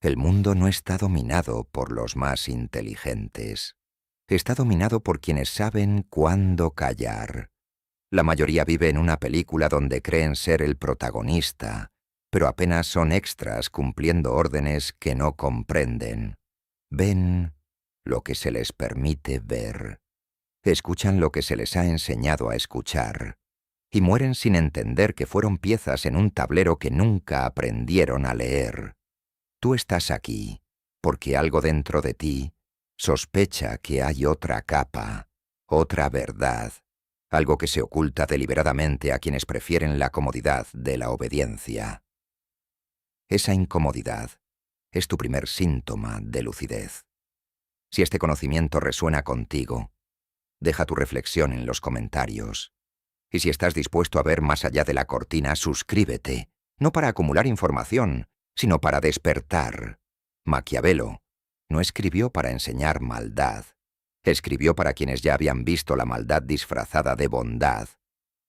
El mundo no está dominado por los más inteligentes. Está dominado por quienes saben cuándo callar. La mayoría vive en una película donde creen ser el protagonista, pero apenas son extras cumpliendo órdenes que no comprenden. Ven lo que se les permite ver. Escuchan lo que se les ha enseñado a escuchar. Y mueren sin entender que fueron piezas en un tablero que nunca aprendieron a leer. Tú estás aquí, porque algo dentro de ti sospecha que hay otra capa, otra verdad, algo que se oculta deliberadamente a quienes prefieren la comodidad de la obediencia. Esa incomodidad es tu primer síntoma de lucidez. Si este conocimiento resuena contigo, deja tu reflexión en los comentarios. Y si estás dispuesto a ver más allá de la cortina, suscríbete, no para acumular información, sino para despertar. Maquiavelo no escribió para enseñar maldad, escribió para quienes ya habían visto la maldad disfrazada de bondad,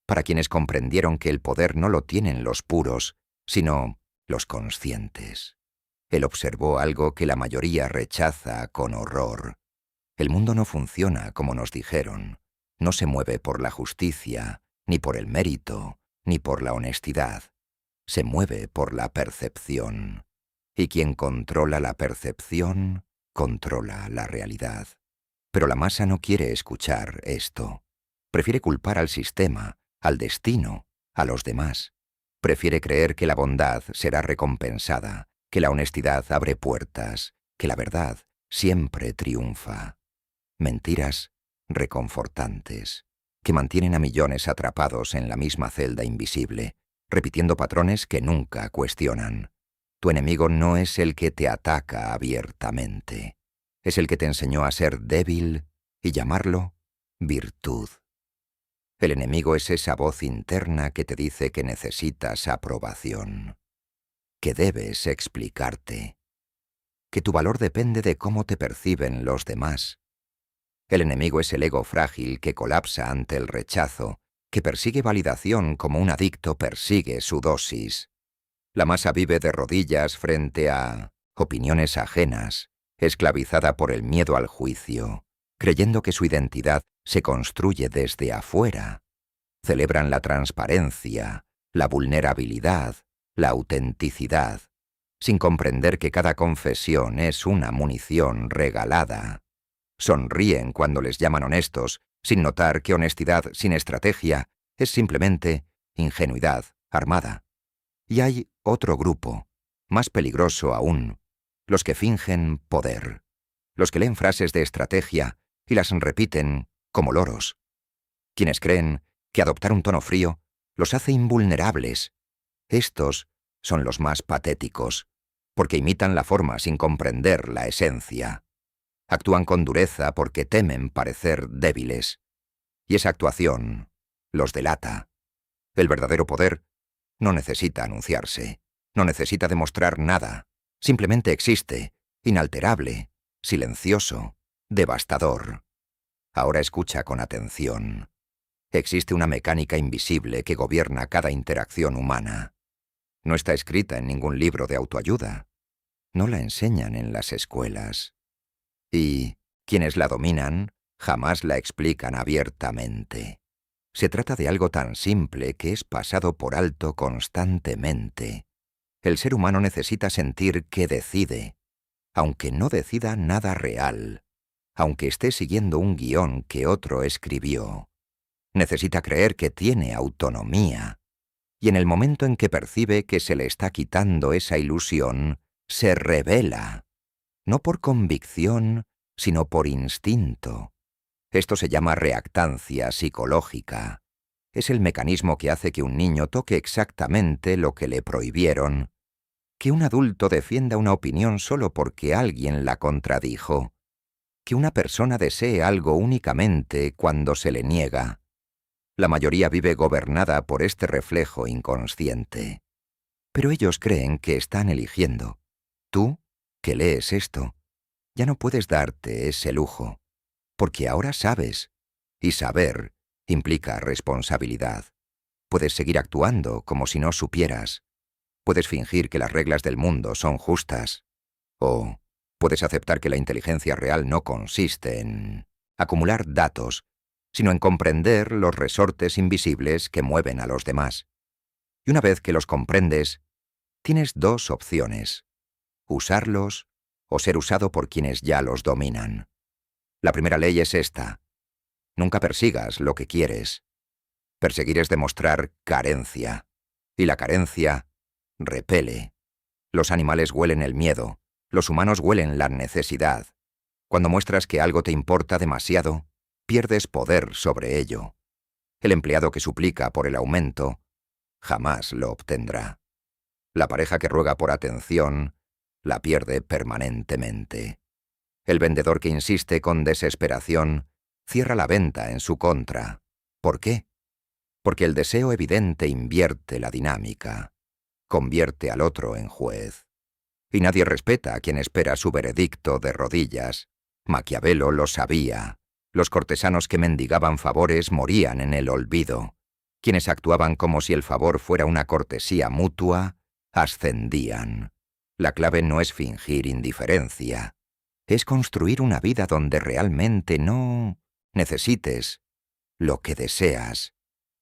para quienes comprendieron que el poder no lo tienen los puros, sino los conscientes. Él observó algo que la mayoría rechaza con horror. El mundo no funciona como nos dijeron, no se mueve por la justicia, ni por el mérito, ni por la honestidad. Se mueve por la percepción. Y quien controla la percepción, controla la realidad. Pero la masa no quiere escuchar esto. Prefiere culpar al sistema, al destino, a los demás. Prefiere creer que la bondad será recompensada, que la honestidad abre puertas, que la verdad siempre triunfa. Mentiras reconfortantes, que mantienen a millones atrapados en la misma celda invisible, repitiendo patrones que nunca cuestionan. Tu enemigo no es el que te ataca abiertamente, es el que te enseñó a ser débil y llamarlo virtud. El enemigo es esa voz interna que te dice que necesitas aprobación, que debes explicarte, que tu valor depende de cómo te perciben los demás. El enemigo es el ego frágil que colapsa ante el rechazo, que persigue validación como un adicto persigue su dosis. La masa vive de rodillas frente a opiniones ajenas, esclavizada por el miedo al juicio, creyendo que su identidad se construye desde afuera. Celebran la transparencia, la vulnerabilidad, la autenticidad, sin comprender que cada confesión es una munición regalada. Sonríen cuando les llaman honestos, sin notar que honestidad sin estrategia es simplemente ingenuidad armada. Y hay otro grupo, más peligroso aún, los que fingen poder, los que leen frases de estrategia y las repiten como loros, quienes creen que adoptar un tono frío los hace invulnerables. Estos son los más patéticos, porque imitan la forma sin comprender la esencia. Actúan con dureza porque temen parecer débiles. Y esa actuación los delata. El verdadero poder no necesita anunciarse, no necesita demostrar nada. Simplemente existe, inalterable, silencioso, devastador. Ahora escucha con atención. Existe una mecánica invisible que gobierna cada interacción humana. No está escrita en ningún libro de autoayuda. No la enseñan en las escuelas. Y quienes la dominan jamás la explican abiertamente. Se trata de algo tan simple que es pasado por alto constantemente. El ser humano necesita sentir que decide, aunque no decida nada real, aunque esté siguiendo un guión que otro escribió. Necesita creer que tiene autonomía, y en el momento en que percibe que se le está quitando esa ilusión, se rebela. No por convicción, sino por instinto. Esto se llama reactancia psicológica. Es el mecanismo que hace que un niño toque exactamente lo que le prohibieron, que un adulto defienda una opinión solo porque alguien la contradijo, que una persona desee algo únicamente cuando se le niega. La mayoría vive gobernada por este reflejo inconsciente. Pero ellos creen que están eligiendo. Tú, que lees esto, ya no puedes darte ese lujo, porque ahora sabes, y saber implica responsabilidad. Puedes seguir actuando como si no supieras. Puedes fingir que las reglas del mundo son justas. O puedes aceptar que la inteligencia real no consiste en acumular datos, sino en comprender los resortes invisibles que mueven a los demás. Y una vez que los comprendes, tienes dos opciones: usarlos o ser usado por quienes ya los dominan. La primera ley es esta: nunca persigas lo que quieres. Perseguir es demostrar carencia, y la carencia repele. Los animales huelen el miedo, los humanos huelen la necesidad. Cuando muestras que algo te importa demasiado, pierdes poder sobre ello. El empleado que suplica por el aumento jamás lo obtendrá. La pareja que ruega por atención la pierde permanentemente. El vendedor que insiste con desesperación cierra la venta en su contra. ¿Por qué? Porque el deseo evidente invierte la dinámica, convierte al otro en juez. Y nadie respeta a quien espera su veredicto de rodillas. Maquiavelo lo sabía. Los cortesanos que mendigaban favores morían en el olvido. Quienes actuaban como si el favor fuera una cortesía mutua, ascendían. La clave no es fingir indiferencia. Es construir una vida donde realmente no necesites lo que deseas,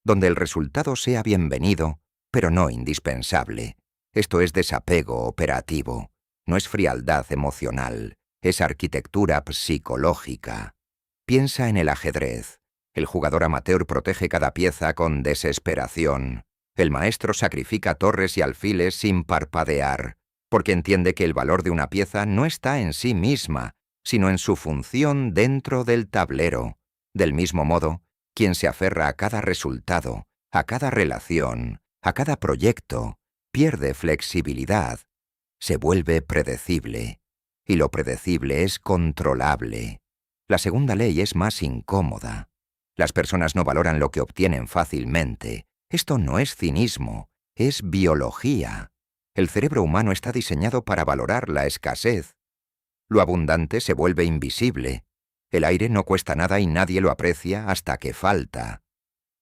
donde el resultado sea bienvenido, pero no indispensable. Esto es desapego operativo, no es frialdad emocional, es arquitectura psicológica. Piensa en el ajedrez. El jugador amateur protege cada pieza con desesperación. El maestro sacrifica torres y alfiles sin parpadear, porque entiende que el valor de una pieza no está en sí misma, sino en su función dentro del tablero. Del mismo modo, quien se aferra a cada resultado, a cada relación, a cada proyecto, pierde flexibilidad, se vuelve predecible, y lo predecible es controlable. La segunda ley es más incómoda. Las personas no valoran lo que obtienen fácilmente. Esto no es cinismo, es biología. El cerebro humano está diseñado para valorar la escasez. Lo abundante se vuelve invisible. El aire no cuesta nada y nadie lo aprecia hasta que falta.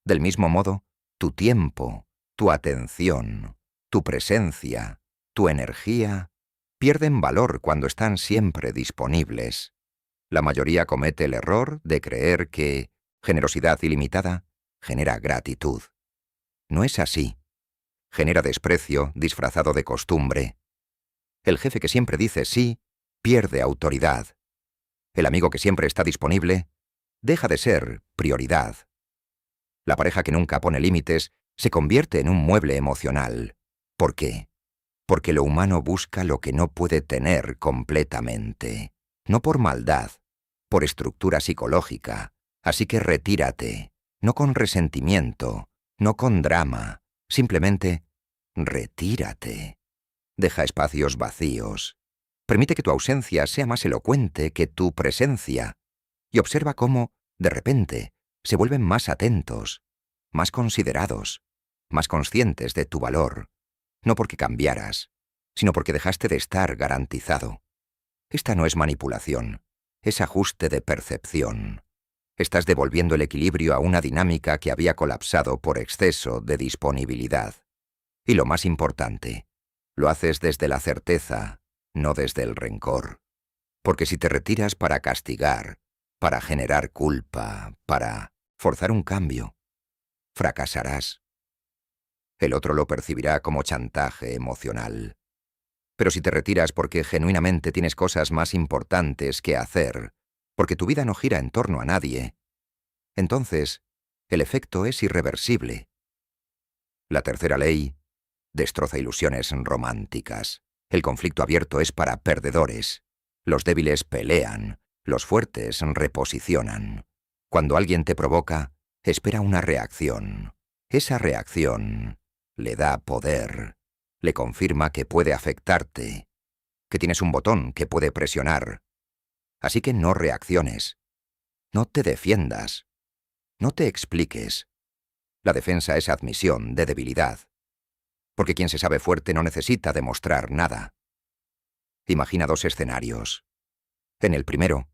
Del mismo modo, tu tiempo, tu atención, tu presencia, tu energía, pierden valor cuando están siempre disponibles. La mayoría comete el error de creer que generosidad ilimitada genera gratitud. No es así. Genera desprecio disfrazado de costumbre. El jefe que siempre dice sí, pierde autoridad. El amigo que siempre está disponible, deja de ser prioridad. La pareja que nunca pone límites se convierte en un mueble emocional. ¿Por qué? Porque lo humano busca lo que no puede tener completamente. No por maldad, por estructura psicológica. Así que retírate, no con resentimiento, no con drama, simplemente retírate. Deja espacios vacíos. Permite que tu ausencia sea más elocuente que tu presencia y observa cómo, de repente, se vuelven más atentos, más considerados, más conscientes de tu valor, no porque cambiaras, sino porque dejaste de estar garantizado. Esta no es manipulación, es ajuste de percepción. Estás devolviendo el equilibrio a una dinámica que había colapsado por exceso de disponibilidad. Y lo más importante, lo haces desde la certeza, no desde el rencor. Porque si te retiras para castigar, para generar culpa, para forzar un cambio, fracasarás. El otro lo percibirá como chantaje emocional. Pero si te retiras porque genuinamente tienes cosas más importantes que hacer, porque tu vida no gira en torno a nadie, entonces el efecto es irreversible. La tercera ley destroza ilusiones románticas. El conflicto abierto es para perdedores. Los débiles pelean, los fuertes reposicionan. Cuando alguien te provoca, espera una reacción. Esa reacción le da poder, le confirma que puede afectarte, que tienes un botón que puede presionar. Así que no reacciones, no te defiendas, no te expliques. La defensa es admisión de debilidad, porque quien se sabe fuerte no necesita demostrar nada. Imagina dos escenarios. En el primero,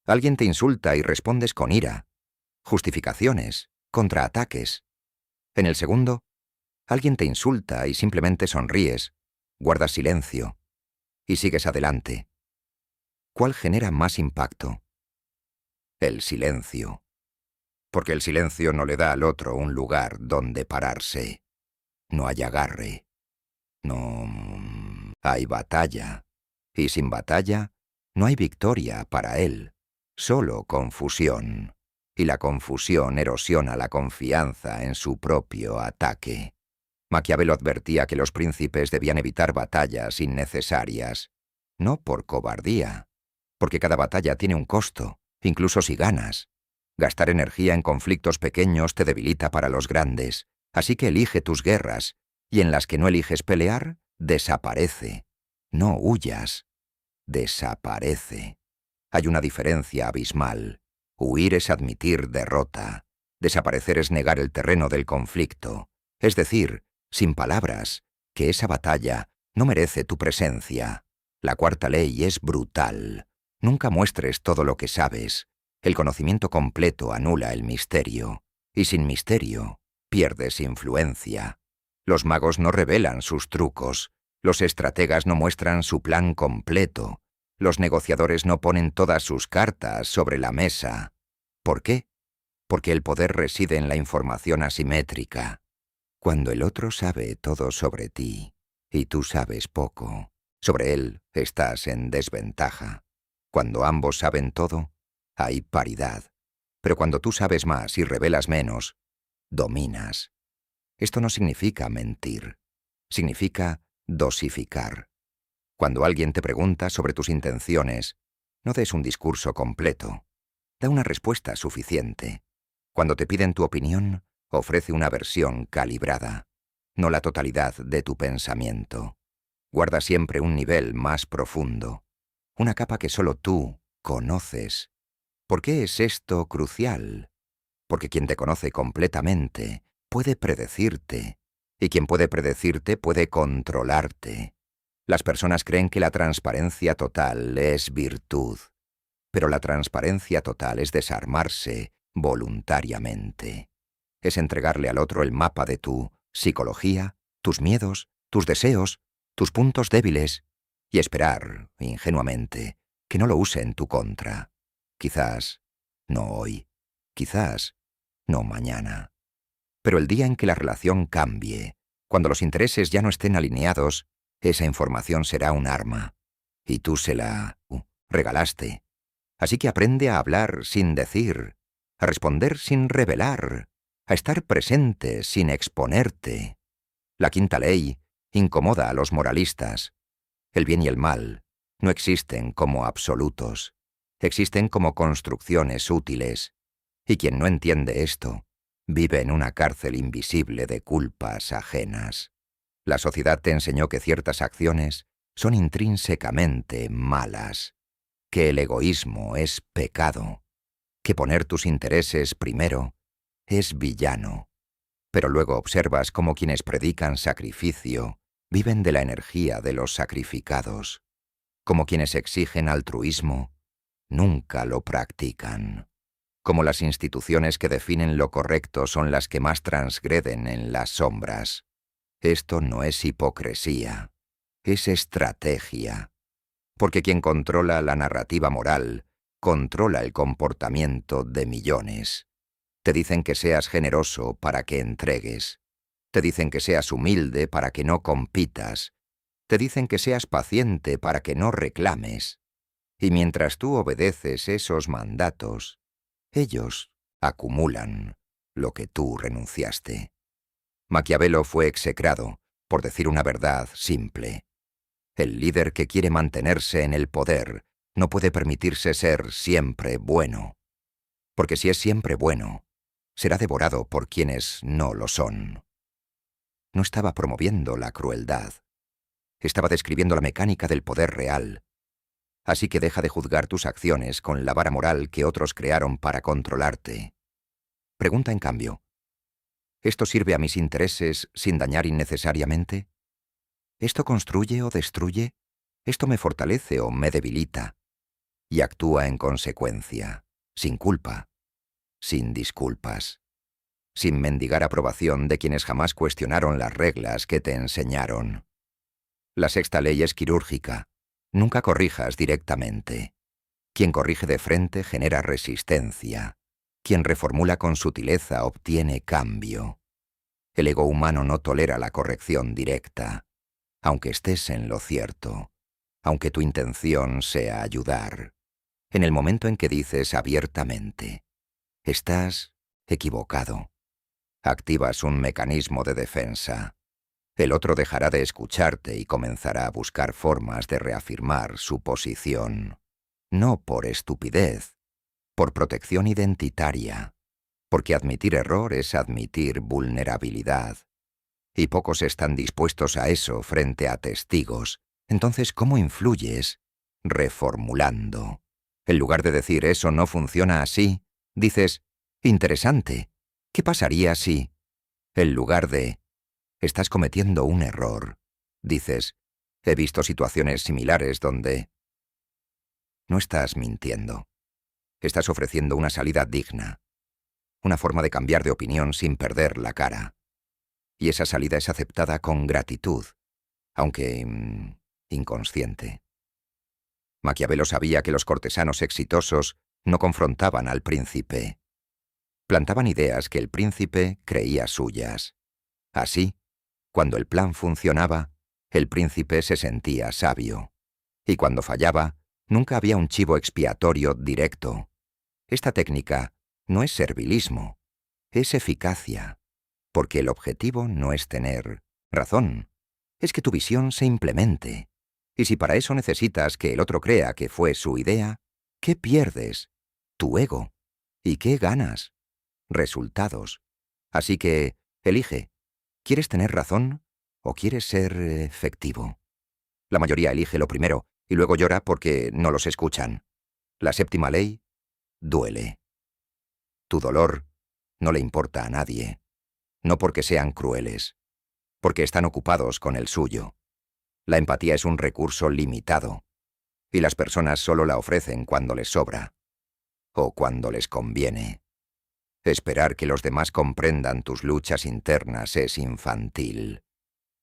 alguien te insulta y respondes con ira, justificaciones, contraataques. En el segundo, alguien te insulta y simplemente sonríes, guardas silencio. y sigues adelante. ¿Cuál genera más impacto? El silencio. Porque el silencio no le da al otro un lugar donde pararse. No hay agarre. No hay batalla. Y sin batalla, no hay victoria para él. Solo confusión. Y la confusión erosiona la confianza en su propio ataque. Maquiavelo advertía que los príncipes debían evitar batallas innecesarias. No por cobardía, porque cada batalla tiene un costo, incluso si ganas. Gastar energía en conflictos pequeños te debilita para los grandes, así que elige tus guerras, y en las que no eliges pelear, desaparece. No huyas, desaparece. Hay una diferencia abismal. Huir es admitir derrota. Desaparecer es negar el terreno del conflicto. Es decir, sin palabras, que esa batalla no merece tu presencia. La cuarta ley es brutal. Nunca muestres todo lo que sabes. El conocimiento completo anula el misterio. Y sin misterio, pierdes influencia. Los magos no revelan sus trucos. Los estrategas no muestran su plan completo. Los negociadores no ponen todas sus cartas sobre la mesa. ¿Por qué? Porque el poder reside en la información asimétrica. Cuando el otro sabe todo sobre ti, y tú sabes poco, sobre él estás en desventaja. Cuando ambos saben todo, hay paridad. Pero cuando tú sabes más y revelas menos, dominas. Esto no significa mentir. Significa dosificar. Cuando alguien te pregunta sobre tus intenciones, no des un discurso completo. Da una respuesta suficiente. Cuando te piden tu opinión, ofrece una versión calibrada, no la totalidad de tu pensamiento. Guarda siempre un nivel más profundo, una capa que solo tú conoces. ¿Por qué es esto crucial? Porque quien te conoce completamente puede predecirte, y quien puede predecirte puede controlarte. Las personas creen que la transparencia total es virtud, pero la transparencia total es desarmarse voluntariamente. Es entregarle al otro el mapa de tu psicología, tus miedos, tus deseos, tus puntos débiles, y esperar, ingenuamente, que no lo use en tu contra. Quizás no hoy, quizás no mañana. Pero el día en que la relación cambie, cuando los intereses ya no estén alineados, esa información será un arma, y tú se la regalaste. Así que aprende a hablar sin decir, a responder sin revelar, a estar presente sin exponerte. La quinta ley incomoda a los moralistas. El bien y el mal no existen como absolutos, existen como construcciones útiles. Y quien no entiende esto, vive en una cárcel invisible de culpas ajenas. La sociedad te enseñó que ciertas acciones son intrínsecamente malas, que el egoísmo es pecado, que poner tus intereses primero es villano. Pero luego observas cómo quienes predican sacrificio viven de la energía de los sacrificados, como quienes exigen altruismo nunca lo practican, como las instituciones que definen lo correcto son las que más transgreden en las sombras. Esto no es hipocresía, es estrategia, porque quien controla la narrativa moral controla el comportamiento de millones. Te dicen que seas generoso para que entregues. Te dicen que seas humilde para que no compitas. Te dicen que seas paciente para que no reclames. Y mientras tú obedeces esos mandatos, ellos acumulan lo que tú renunciaste. Maquiavelo fue execrado por decir una verdad simple. El líder que quiere mantenerse en el poder no puede permitirse ser siempre bueno, porque si es siempre bueno, será devorado por quienes no lo son. No estaba promoviendo la crueldad, estaba describiendo la mecánica del poder real. Así que deja de juzgar tus acciones con la vara moral que otros crearon para controlarte. Pregunta en cambio, ¿esto sirve a mis intereses sin dañar innecesariamente? ¿Esto construye o destruye? ¿Esto me fortalece o me debilita? Y actúa en consecuencia, sin culpa, sin disculpas, sin mendigar aprobación de quienes jamás cuestionaron las reglas que te enseñaron. La sexta ley es quirúrgica. Nunca corrijas directamente. Quien corrige de frente genera resistencia. Quien reformula con sutileza obtiene cambio. El ego humano no tolera la corrección directa, aunque estés en lo cierto, aunque tu intención sea ayudar. En el momento en que dices abiertamente, estás equivocado, activas un mecanismo de defensa. El otro dejará de escucharte y comenzará a buscar formas de reafirmar su posición. No por estupidez, por protección identitaria, porque admitir error es admitir vulnerabilidad. Y pocos están dispuestos a eso frente a testigos. Entonces, ¿cómo influyes? Reformulando. En lugar de decir eso no funciona así, dices, interesante, ¿qué pasaría si? En lugar de, estás cometiendo un error, dices, he visto situaciones similares donde... No estás mintiendo. Estás ofreciendo una salida digna, una forma de cambiar de opinión sin perder la cara. Y esa salida es aceptada con gratitud, aunque inconsciente. Maquiavelo sabía que los cortesanos exitosos no confrontaban al príncipe. Plantaban ideas que el príncipe creía suyas. Así, cuando el plan funcionaba, el príncipe se sentía sabio. Y cuando fallaba, nunca había un chivo expiatorio directo. Esta técnica no es servilismo, es eficacia, porque el objetivo no es tener razón, es que tu visión se implemente. Y si para eso necesitas que el otro crea que fue su idea, ¿qué pierdes? Tu ego. ¿Y qué ganas? Resultados. Así que, elige. ¿Quieres tener razón o quieres ser efectivo? La mayoría elige lo primero y luego llora porque no los escuchan. La séptima ley: duele. Tu dolor no le importa a nadie, no porque sean crueles, porque están ocupados con el suyo. La empatía es un recurso limitado, y las personas solo la ofrecen cuando les sobra, o cuando les conviene. Esperar que los demás comprendan tus luchas internas es infantil.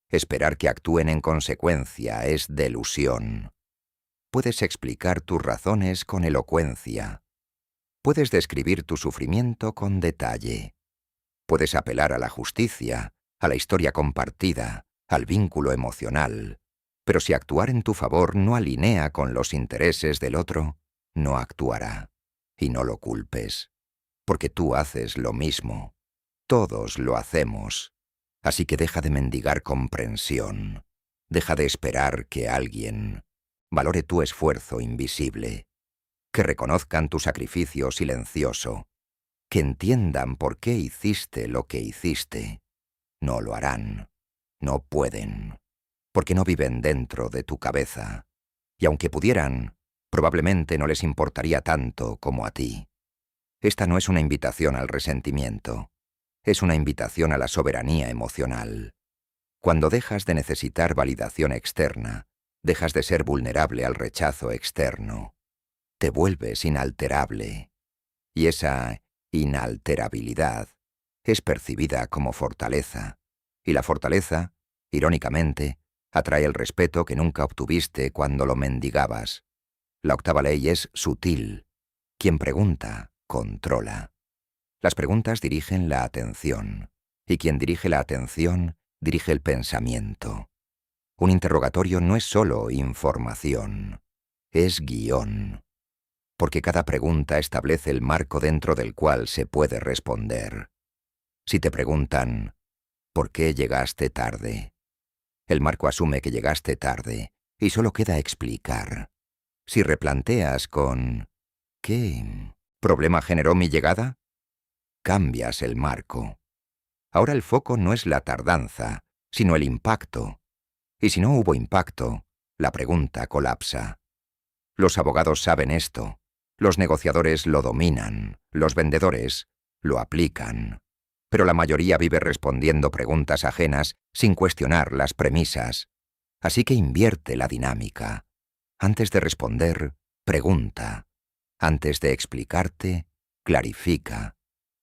Esperar que actúen en consecuencia es delusión. Puedes explicar tus razones con elocuencia. Puedes describir tu sufrimiento con detalle. Puedes apelar a la justicia, a la historia compartida, al vínculo emocional. Pero si actuar en tu favor no alinea con los intereses del otro, no actuará. Y no lo culpes, porque tú haces lo mismo. Todos lo hacemos. Así que deja de mendigar comprensión. Deja de esperar que alguien valore tu esfuerzo invisible, que reconozcan tu sacrificio silencioso, que entiendan por qué hiciste lo que hiciste. No lo harán. No pueden. Porque no viven dentro de tu cabeza. Y aunque pudieran, probablemente no les importaría tanto como a ti. Esta no es una invitación al resentimiento. Es una invitación a la soberanía emocional. Cuando dejas de necesitar validación externa, dejas de ser vulnerable al rechazo externo. Te vuelves inalterable. Y esa inalterabilidad es percibida como fortaleza. Y la fortaleza, irónicamente, atrae el respeto que nunca obtuviste cuando lo mendigabas. La octava ley es sutil. Quien pregunta, controla. Las preguntas dirigen la atención, y quien dirige la atención, dirige el pensamiento. Un interrogatorio no es solo información, es guión, porque cada pregunta establece el marco dentro del cual se puede responder. Si te preguntan, ¿por qué llegaste tarde? El marco asume que llegaste tarde, y solo queda explicar. Si replanteas con, ¿qué problema generó mi llegada?, cambias el marco. Ahora el foco no es la tardanza, sino el impacto. Y si no hubo impacto, la pregunta colapsa. Los abogados saben esto. Los negociadores lo dominan. Los vendedores lo aplican. Pero la mayoría vive respondiendo preguntas ajenas sin cuestionar las premisas. Así que invierte la dinámica. Antes de responder, pregunta. Antes de explicarte, clarifica.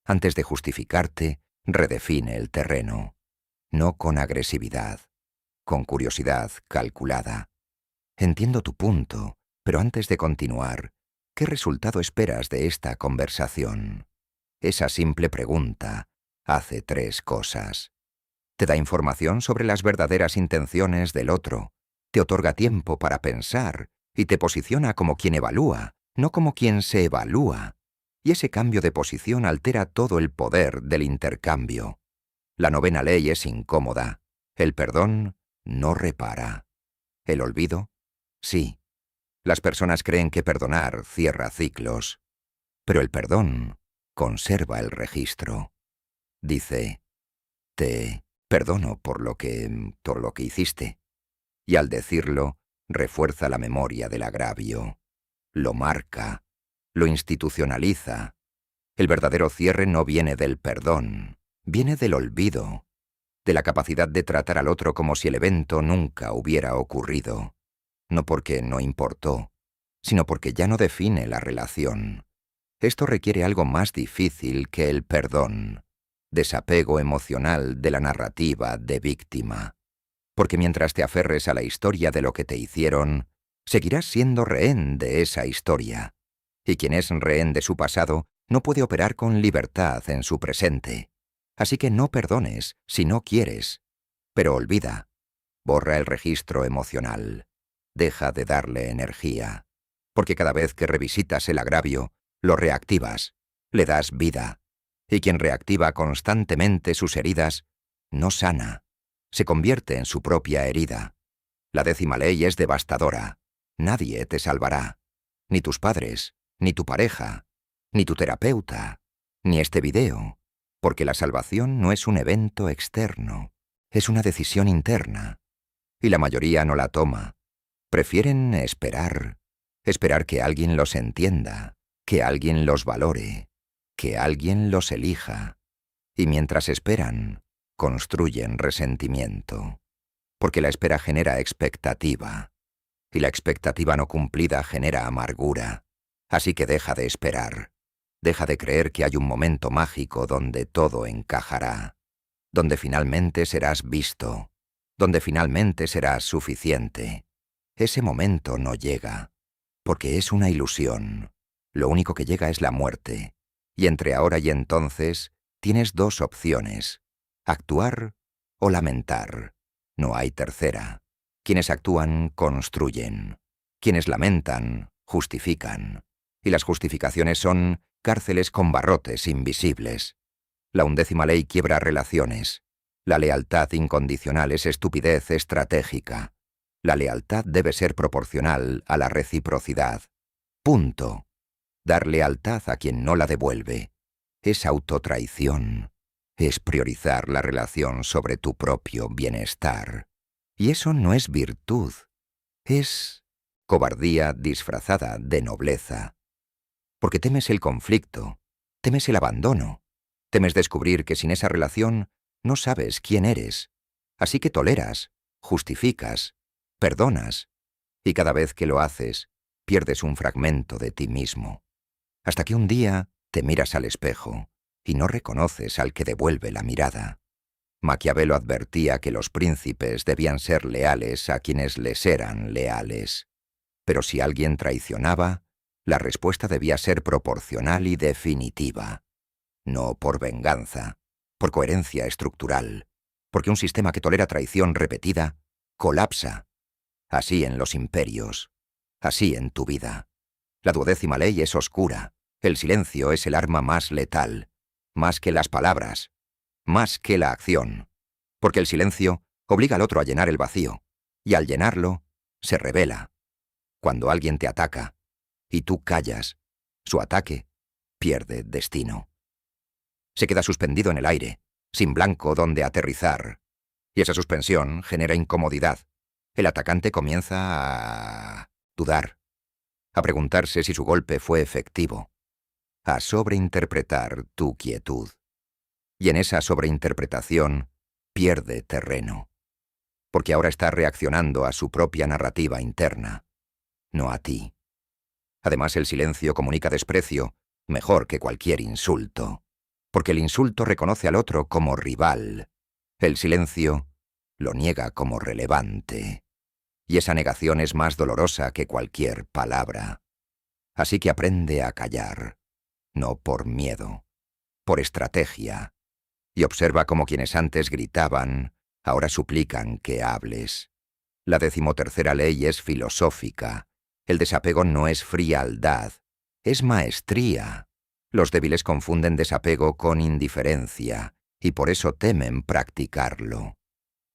Antes de justificarte, redefine el terreno. No con agresividad, con curiosidad calculada. Entiendo tu punto, pero antes de continuar, ¿qué resultado esperas de esta conversación? Esa simple pregunta hace 3 cosas. Te da información sobre las verdaderas intenciones del otro, te otorga tiempo para pensar y te posiciona como quien evalúa, no como quien se evalúa. Y ese cambio de posición altera todo el poder del intercambio. La 9ª ley es incómoda. El perdón no repara. ¿El olvido? Sí. Las personas creen que perdonar cierra ciclos, pero el perdón conserva el registro. Dice, te perdono por lo que hiciste. Y al decirlo, refuerza la memoria del agravio. Lo marca, lo institucionaliza. El verdadero cierre no viene del perdón, viene del olvido, de la capacidad de tratar al otro como si el evento nunca hubiera ocurrido. No porque no importó, sino porque ya no define la relación. Esto requiere algo más difícil que el perdón, desapego emocional de la narrativa de víctima. Porque mientras te aferres a la historia de lo que te hicieron, seguirás siendo rehén de esa historia. Y quien es rehén de su pasado no puede operar con libertad en su presente. Así que no perdones si no quieres. Pero olvida. Borra el registro emocional. Deja de darle energía. Porque cada vez que revisitas el agravio, lo reactivas, le das vida. Y quien reactiva constantemente sus heridas, no sana. Se convierte en su propia herida. La 10ª ley es devastadora. Nadie te salvará. Ni tus padres, ni tu pareja, ni tu terapeuta, ni este video. Porque la salvación no es un evento externo, es una decisión interna. Y la mayoría no la toma. Prefieren esperar que alguien los entienda, que alguien los valore, que alguien los elija. Y mientras esperan, construyen resentimiento. Porque la espera genera expectativa. Y la expectativa no cumplida genera amargura. Así que deja de esperar. Deja de creer que hay un momento mágico donde todo encajará. Donde finalmente serás visto. Donde finalmente serás suficiente. Ese momento no llega. Porque es una ilusión. Lo único que llega es la muerte. Y entre ahora y entonces, tienes 2 opciones. Actuar o lamentar. No hay tercera. Quienes actúan, construyen. Quienes lamentan, justifican. Y las justificaciones son cárceles con barrotes invisibles. La 11ª ley quiebra relaciones. La lealtad incondicional es estupidez estratégica. La lealtad debe ser proporcional a la reciprocidad. Punto. Dar lealtad a quien no la devuelve es autotraición. Es priorizar la relación sobre tu propio bienestar. Y eso no es virtud. Es cobardía disfrazada de nobleza. Porque temes el conflicto, temes el abandono, temes descubrir que sin esa relación no sabes quién eres. Así que toleras, justificas, perdonas, y cada vez que lo haces, pierdes un fragmento de ti mismo. Hasta que un día te miras al espejo y no reconoces al que devuelve la mirada. Maquiavelo advertía que los príncipes debían ser leales a quienes les eran leales. Pero si alguien traicionaba, la respuesta debía ser proporcional y definitiva. No por venganza, por coherencia estructural, porque un sistema que tolera traición repetida colapsa. Así en los imperios, así en tu vida. La 12ª ley es oscura. El silencio es el arma más letal, más que las palabras, más que la acción. Porque el silencio obliga al otro a llenar el vacío, y al llenarlo, se revela. Cuando alguien te ataca, y tú callas, su ataque pierde destino. Se queda suspendido en el aire, sin blanco donde aterrizar. Y esa suspensión genera incomodidad. El atacante comienza a dudar, a preguntarse si su golpe fue efectivo, a sobreinterpretar tu quietud. Y en esa sobreinterpretación pierde terreno, porque ahora está reaccionando a su propia narrativa interna, no a ti. Además, el silencio comunica desprecio mejor que cualquier insulto, porque el insulto reconoce al otro como rival. El silencio lo niega como relevante. y esa negación es más dolorosa que cualquier palabra. Así que aprende a callar, no por miedo, por estrategia, y observa cómo quienes antes gritaban, ahora suplican que hables. La 13ª ley es filosófica. El desapego no es frialdad, es maestría. Los débiles confunden desapego con indiferencia, y por eso temen practicarlo.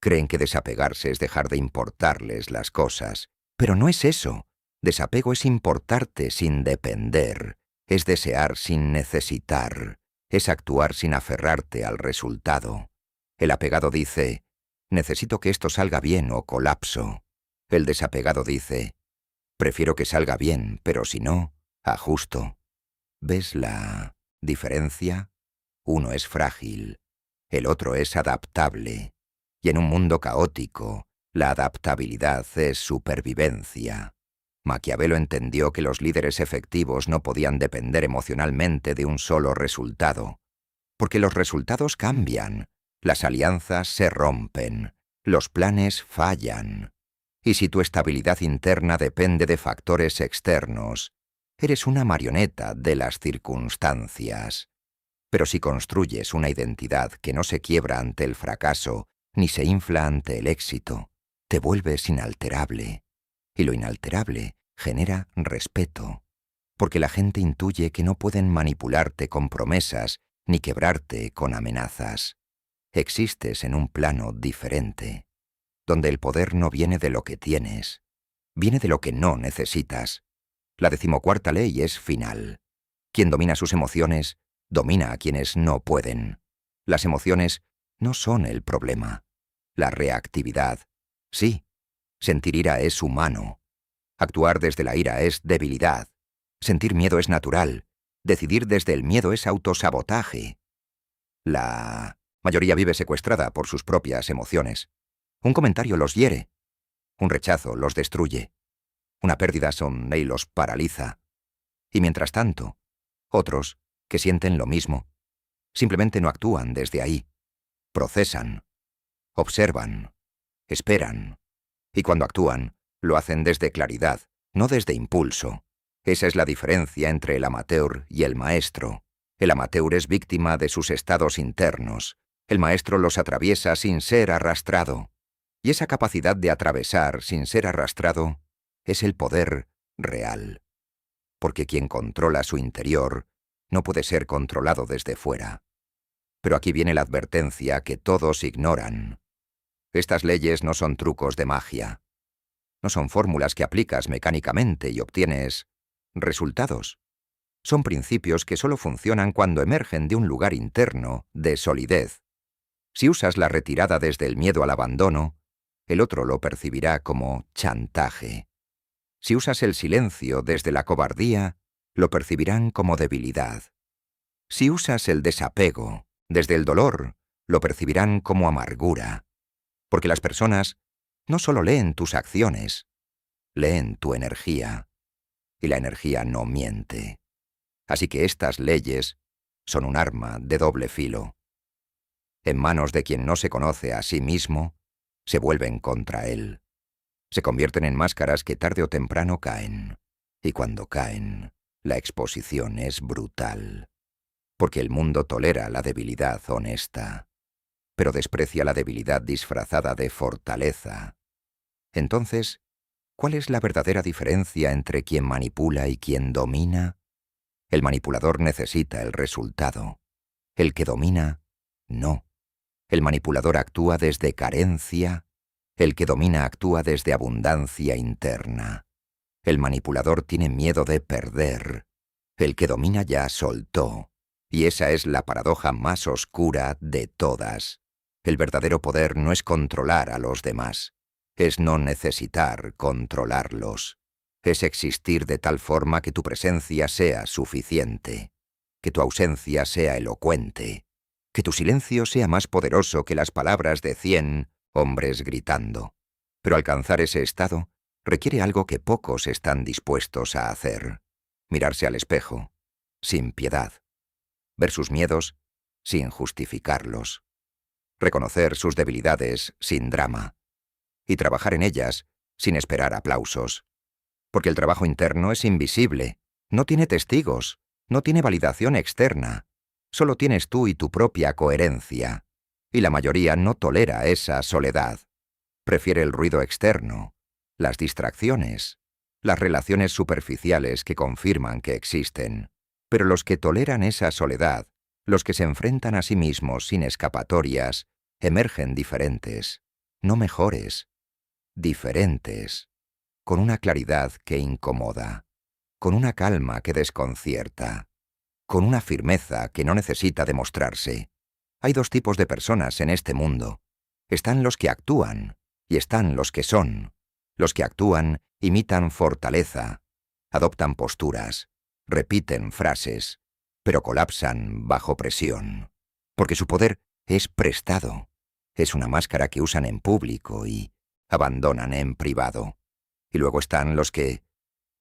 Creen que desapegarse es dejar de importarles las cosas, pero no es eso. Desapego es importarte sin depender, es desear sin necesitar, es actuar sin aferrarte al resultado. El apegado dice, necesito que esto salga bien o colapso. El desapegado dice, prefiero que salga bien, pero si no, ajusto. ¿Ves la diferencia? Uno es frágil, el otro es adaptable. Y en un mundo caótico, la adaptabilidad es supervivencia. Maquiavelo entendió que los líderes efectivos no podían depender emocionalmente de un solo resultado, porque los resultados cambian, las alianzas se rompen, los planes fallan. Y si tu estabilidad interna depende de factores externos, eres una marioneta de las circunstancias. Pero si construyes una identidad que no se quiebra ante el fracaso, ni se infla ante el éxito, te vuelves inalterable. Y lo inalterable genera respeto, porque la gente intuye que no pueden manipularte con promesas ni quebrarte con amenazas. Existes en un plano diferente, donde el poder no viene de lo que tienes, viene de lo que no necesitas. La 14ª ley es final. Quien domina sus emociones, domina a quienes no pueden. Las emociones no son el problema. La reactividad, sí. Sentir ira es humano. Actuar desde la ira es debilidad. Sentir miedo es natural. Decidir desde el miedo es autosabotaje. La mayoría vive secuestrada por sus propias emociones. Un comentario los hiere. Un rechazo los destruye. Una pérdida y los paraliza. Y mientras tanto, otros, que sienten lo mismo, simplemente no actúan desde ahí. Procesan, observan, esperan. Y cuando actúan, lo hacen desde claridad, no desde impulso. Esa es la diferencia entre el amateur y el maestro. El amateur es víctima de sus estados internos. El maestro los atraviesa sin ser arrastrado. Y esa capacidad de atravesar sin ser arrastrado es el poder real. Porque quien controla su interior no puede ser controlado desde fuera. Pero aquí viene la advertencia que todos ignoran. Estas leyes no son trucos de magia. No son fórmulas que aplicas mecánicamente y obtienes resultados. Son principios que solo funcionan cuando emergen de un lugar interno de solidez. Si usas la retirada desde el miedo al abandono, el otro lo percibirá como chantaje. Si usas el silencio desde la cobardía, lo percibirán como debilidad. Si usas el desapego desde el dolor, lo percibirán como amargura. Porque las personas no solo leen tus acciones, leen tu energía. Y la energía no miente. Así que estas leyes son un arma de doble filo. En manos de quien no se conoce a sí mismo, se vuelven contra él. Se convierten en máscaras que tarde o temprano caen. Y cuando caen, la exposición es brutal. Porque el mundo tolera la debilidad honesta, pero desprecia la debilidad disfrazada de fortaleza. Entonces, ¿cuál es la verdadera diferencia entre quien manipula y quien domina? El manipulador necesita el resultado. El que domina, no. El manipulador actúa desde carencia. El que domina actúa desde abundancia interna. El manipulador tiene miedo de perder. El que domina ya soltó. Y esa es la paradoja más oscura de todas. El verdadero poder no es controlar a los demás. Es no necesitar controlarlos. Es existir de tal forma que tu presencia sea suficiente, que tu ausencia sea elocuente, que tu silencio sea más poderoso que las palabras de 100 hombres gritando. Pero alcanzar ese estado requiere algo que pocos están dispuestos a hacer: mirarse al espejo, sin piedad, ver sus miedos sin justificarlos, reconocer sus debilidades sin drama, y trabajar en ellas sin esperar aplausos. Porque el trabajo interno es invisible, no tiene testigos, no tiene validación externa. Solo tienes tú y tu propia coherencia. Y la mayoría no tolera esa soledad. Prefiere el ruido externo, las distracciones, las relaciones superficiales que confirman que existen. Pero los que toleran esa soledad, los que se enfrentan a sí mismos sin escapatorias, emergen diferentes, no mejores, diferentes, con una claridad que incomoda, con una calma que desconcierta, con una firmeza que no necesita demostrarse. Hay dos tipos de personas en este mundo. Están los que actúan y están los que son. Los que actúan imitan fortaleza, adoptan posturas, repiten frases, pero colapsan bajo presión. Porque su poder es prestado. Es una máscara que usan en público y abandonan en privado. Y luego están los que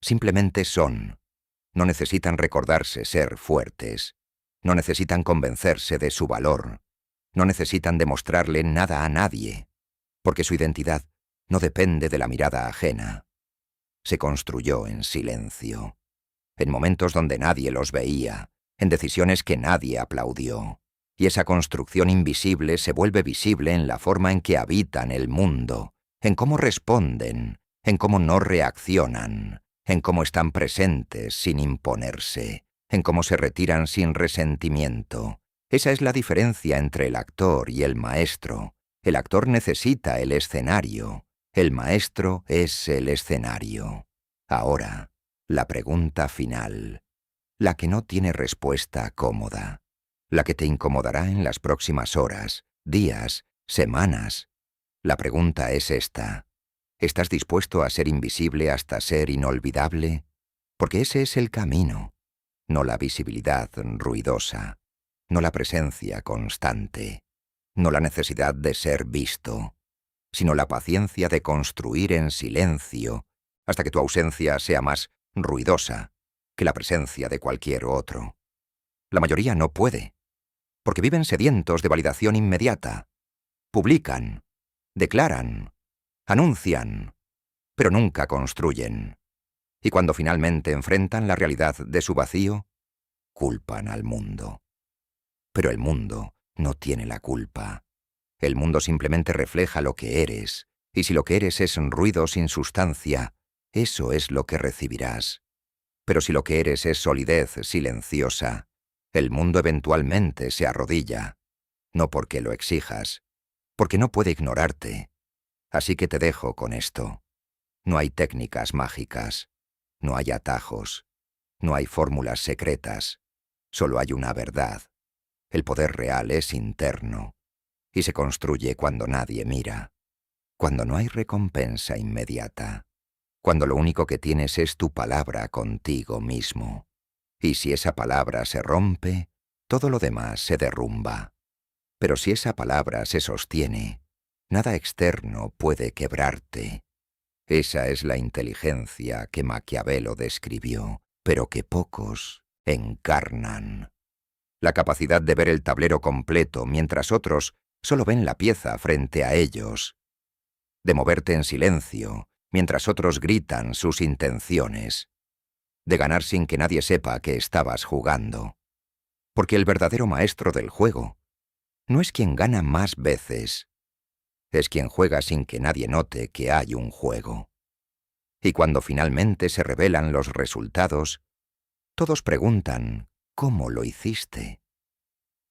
simplemente son. No necesitan recordarse ser fuertes. No necesitan convencerse de su valor. No necesitan demostrarle nada a nadie. Porque su identidad no depende de la mirada ajena. Se construyó en silencio. En momentos donde nadie los veía. En decisiones que nadie aplaudió. Y esa construcción invisible se vuelve visible en la forma en que habitan el mundo, en cómo responden, en cómo no reaccionan, en cómo están presentes sin imponerse, en cómo se retiran sin resentimiento. Esa es la diferencia entre el actor y el maestro. El actor necesita el escenario, el maestro es el escenario. Ahora, la pregunta final, la que no tiene respuesta cómoda, la que te incomodará en las próximas horas, días, semanas. La pregunta es esta. ¿Estás dispuesto a ser invisible hasta ser inolvidable? Porque ese es el camino, no la visibilidad ruidosa, no la presencia constante, no la necesidad de ser visto, sino la paciencia de construir en silencio hasta que tu ausencia sea más ruidosa que la presencia de cualquier otro. La mayoría no puede, porque viven sedientos de validación inmediata. Publican, declaran, anuncian, pero nunca construyen. Y cuando finalmente enfrentan la realidad de su vacío, culpan al mundo. Pero el mundo no tiene la culpa. El mundo simplemente refleja lo que eres, y si lo que eres es ruido sin sustancia, eso es lo que recibirás. Pero si lo que eres es solidez silenciosa, el mundo eventualmente se arrodilla, no porque lo exijas, porque no puede ignorarte. Así que te dejo con esto. No hay técnicas mágicas, no hay atajos, no hay fórmulas secretas, solo hay una verdad. El poder real es interno, y se construye cuando nadie mira, cuando no hay recompensa inmediata, cuando lo único que tienes es tu palabra contigo mismo. Y si esa palabra se rompe, todo lo demás se derrumba. Pero si esa palabra se sostiene, nada externo puede quebrarte. Esa es la inteligencia que Maquiavelo describió, pero que pocos encarnan. La capacidad de ver el tablero completo mientras otros solo ven la pieza frente a ellos. De moverte en silencio mientras otros gritan sus intenciones. De ganar sin que nadie sepa que estabas jugando. Porque el verdadero maestro del juego no es quien gana más veces, es quien juega sin que nadie note que hay un juego. Y cuando finalmente se revelan los resultados, todos preguntan ¿cómo lo hiciste?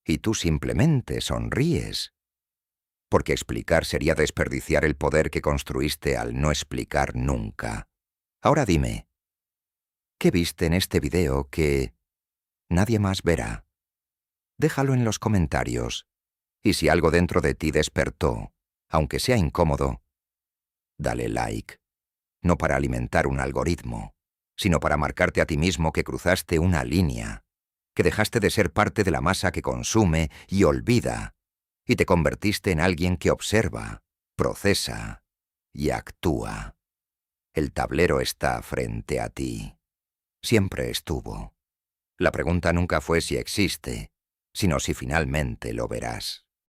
Y tú simplemente sonríes. Porque explicar sería desperdiciar el poder que construiste al no explicar nunca. Ahora dime, ¿qué viste en este video que nadie más verá? Déjalo en los comentarios. Y si algo dentro de ti despertó, aunque sea incómodo, dale like. No para alimentar un algoritmo, sino para marcarte a ti mismo que cruzaste una línea, que dejaste de ser parte de la masa que consume y olvida, y te convertiste en alguien que observa, procesa y actúa. El tablero está frente a ti. Siempre estuvo. La pregunta nunca fue si existe, sino si finalmente lo verás.